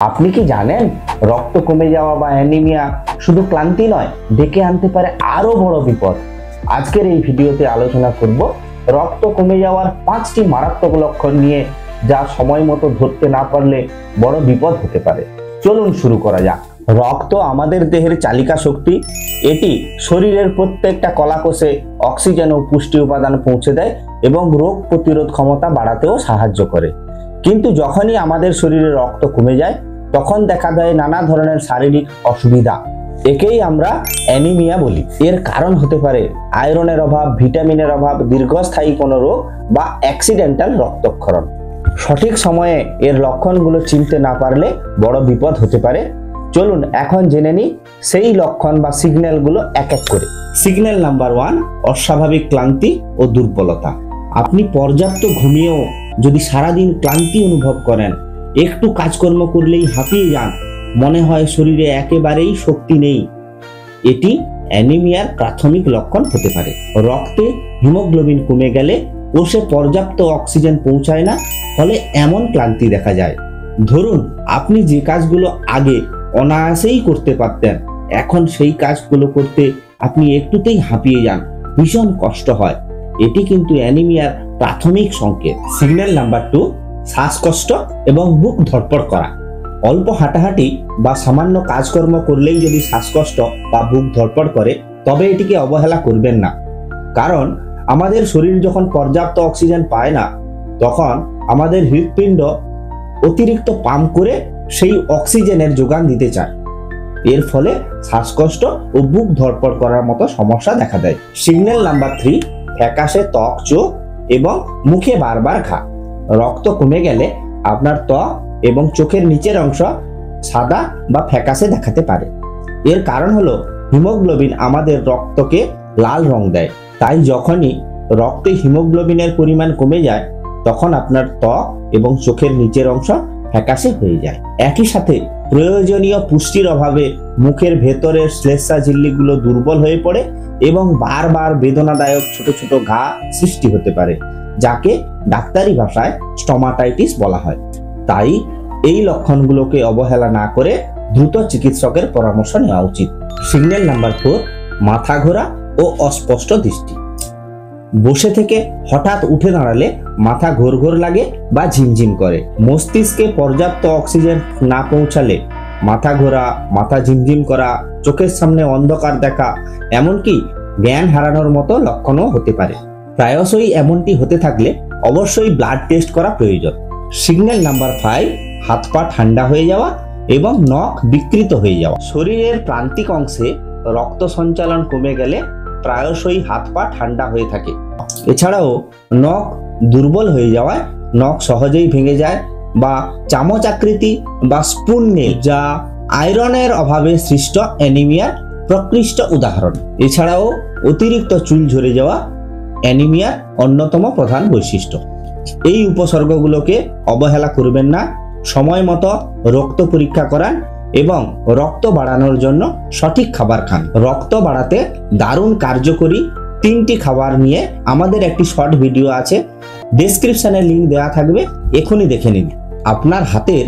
আপনি কি জানেন রক্ত কমে যাওয়া বা অ্যানিমিয়া শুধু ক্লান্তি নয়, ডেকে আনতে পারে আরো বড় বিপদ। আজকের এই ভিডিওতে আলোচনা করব রক্ত কমে যাওয়ার 5টি মারাত্মক লক্ষণ নিয়ে, যা সময় মতো ধরতে না পারলে বড় বিপদ হতে পারে। চলুন শুরু করা যাক। রক্ত আমাদের দেহের চালিকা শক্তি। এটি শরীরের প্রত্যেকটা কলাকোষে অক্সিজেন ও পুষ্টি উপাদান পৌঁছে দেয় এবং রোগ প্রতিরোধ ক্ষমতা বাড়াতেও সাহায্য করে। কিন্তু যখনই আমাদের শরীরে রক্ত কমে যায়, তখন দেখা দেয় নানা ধরনের শারীরিক অসুবিধা। একেই আমরা অ্যানিমিয়া বলি। এর কারণ হতে পারে আয়রনের অভাব, ভিটামিনের অভাব, দীর্ঘস্থায়ী কোনো রোগ বা অ্যাক্সিডেন্টাল রক্তক্ষরণ। সঠিক সময়ে এর লক্ষণগুলো চিনতে না পারলে বড় বিপদ হতে পারে। চলুন এখন জেনে নিই সেই লক্ষণ বা সিগন্যালগুলো এক এক করে। সিগন্যাল নাম্বার 1, অস্বাভাবিক ক্লান্তি ও দুর্বলতা। আপনি পর্যাপ্ত ঘুমিয়েও যদি সারাদিন ক্লান্তি অনুভব করেন, একটু কাজকর্ম করলেই হাঁপিয়ে যান, মনে হয় শরীরে একেবারেই শক্তি নেই, এটি অ্যানিমিয়ার প্রাথমিক লক্ষণ হতে পারে। রক্তে হিমোগ্লোবিন কমে গেলে কোষে পর্যাপ্ত অক্সিজেন পৌঁছায় না, ফলে এমন ক্লান্তি দেখা যায়। ধরুন আপনি যে কাজগুলো আগে অনায়াসেই করতে পারতেন, এখন সেই কাজগুলো করতে আপনি একটুতেই হাঁপিয়ে যান, ভীষণ কষ্ট হয়। এটি কিন্তু অ্যানিমিয়ার প্রাথমিক সংকেত। সিগন্যাল নাম্বার 2, শ্বাসকষ্ট এবং বুক ধড়ফড় করা। অল্প হাঁটাহাঁটি বা সামান্য কাজকর্ম করলেই যদি শ্বাসকষ্ট বা বুক ধড়ফড় করে, তবে এটিকে অবহেলা করবেন না। কারণ আমাদের শরীর যখন পর্যাপ্ত অক্সিজেন পায় না, তখন আমাদের হৃৎপিণ্ড অতিরিক্ত পাম্প করে সেই অক্সিজেনের যোগান দিতে চায়। এর ফলে শ্বাসকষ্ট ও বুক ধড়ফড় করার মতো সমস্যা দেখা দেয়। সিগন্যাল নাম্বার 3, ফ্যাকাশে ত্বক, চোখ এবং মুখে বারবার ঘা। রক্ত কমে গেলে আপনার ত্বক এবং চোখের নিচের অংশ সাদা বা ফ্যাকাশে দেখাতে পারে। এর কারণ হলো হিমোগ্লোবিন আমাদের রক্তকে লাল রং দেয়। তাই যখনই রক্তে হিমোগ্লোবিনের পরিমাণ কমে যায়, তখন আপনার ত্বক এবং চোখের নিচের অংশ ফ্যাকাশে হয়ে যায়। একই সাথে প্রয়োজনীয় পুষ্টির অভাবে মুখের ভেতরের শ্লেষ্মা ঝিল্লিগুলো দুর্বল হয়ে পড়ে এবং বারবার বেদনাদায়ক ছোট ছোট ঘা সৃষ্টি হতে পারে, যাকে ডাক্তারি ভাষায় স্টোমাটাইটিস বলা হয়। তাই এই লক্ষণগুলোকে অবহেলা না করে দ্রুত চিকিৎসকের পরামর্শ নেওয়া উচিত। সিগন্যাল নাম্বার 4, মাথা ঘোরা ও অস্পষ্ট দৃষ্টি। বসে থেকে হঠাৎ উঠে দাঁড়ালে মাথা ঘোর ঘোর লাগে বা ঝিমঝিম করে। মস্তিষ্কে পর্যাপ্ত অক্সিজেন না পৌঁছালে মাথা ঘোরা, মাথা ঝিমঝিম করা, চোখের সামনে অন্ধকার দেখা, এমনকি জ্ঞান হারানোর মতো লক্ষণও হতে পারে। প্রায়শই এমনটি হতে থাকলে অবশ্যই ব্লাড টেস্ট করা প্রয়োজন। সিগন্যাল নাম্বার 5, হাত পা ঠান্ডা হয়ে যাওয়া এবং নখ বিকৃত হয়ে যাওয়া। শরীরের প্রান্তিক অংশে রক্ত সঞ্চালন কমে গেলে প্রায়শই হাত পা ঠান্ডা হয়ে থাকে। এছাড়াও নখ দুর্বল হয়ে যাওয়ায় নখ সহজেই ভেঙে যায় বা চামচ আকৃতি বা স্পুন নেই, যা আয়রনের অভাবে সৃষ্ট অ্যানিমিয়ার প্রকৃষ্ট উদাহরণ। এছাড়াও অতিরিক্ত চুল ঝরে যাওয়া অ্যানিমিয়ার অন্যতম প্রধান বৈশিষ্ট্য। এই উপসর্গগুলোকে অবহেলা করবেন না। সময় মতো রক্ত পরীক্ষা করান এবং রক্ত বাড়ানোর জন্য সঠিক খাবার খান। রক্ত বাড়াতে দারুণ কার্যকরী 3টি খাবার নিয়ে আমাদের একটি শর্ট ভিডিও আছে, ডেসক্রিপশনে লিংক দেওয়া থাকবে, এখনই দেখে নিন। আপনার হাতের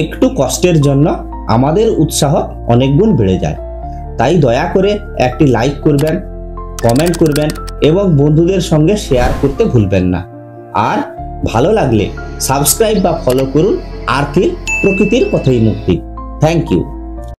একটু কষ্টের জন্য আমাদের উৎসাহ অনেক গুণ বেড়ে যায়। তাই দয়া করে একটি লাইক করবেন, কমেন্ট করবেন এবং বন্ধুদের সঙ্গে শেয়ার করতে ভুলবেন না। আর ভালো লাগলে সাবস্ক্রাইব বা ফলো করুন আর্থিক প্রকৃতির কথাই মুক্তি। Thank you.